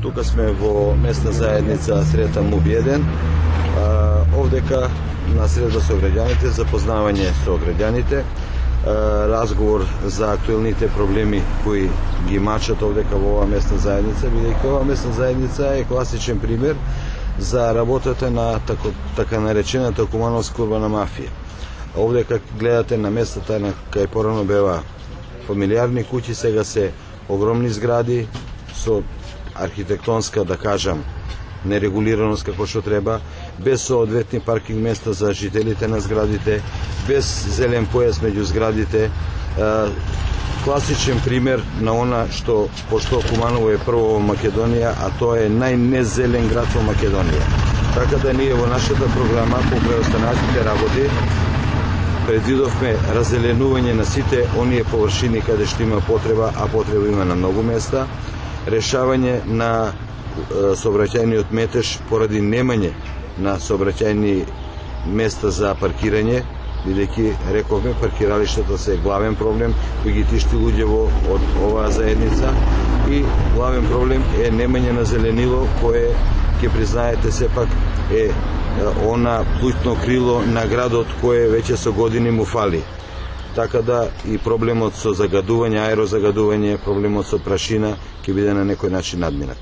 Тука сме во местна заедница Трета МУБ-1, овдека на средба со граѓаните, запознавање со граѓаните, разговор за актуелните проблеми кои ги мачат овдека во оваа местна заедница, бидејќи оваа местна заедница е класичен пример за работата на така наречената кумановска урбана мафија. Овдека гледате на местата на кај порано беа фамилиарни куќи, сега се огромни згради со архитектонска, да кажам, нерегулираност како што треба, без соодветни паркинг места за жителите на зградите, без зелен појас меѓу зградите. Класичен пример на она што, пошто Куманово е прво во Македонија, а тоа е најнезелен град во Македонија. Така да ние во нашата програма по преостанатите работи предвидовме раззеленување на сите оние површини каде што има потреба, а потреба има на многу места, решавање на сообраќајниот метеж поради немање на сообраќајни места за паркирање, бидејќи рековме паркиралиштата се главен проблем кој ги тишти луѓе од оваа заедница, и главен проблем е немање на зеленило кое, ќе признаете, сепак е она плутно крило на градот кое веќе со години му фали. Така да и проблемот со загадување, аерозагадување, проблемот со прашина ќе биде на некој начин надминат.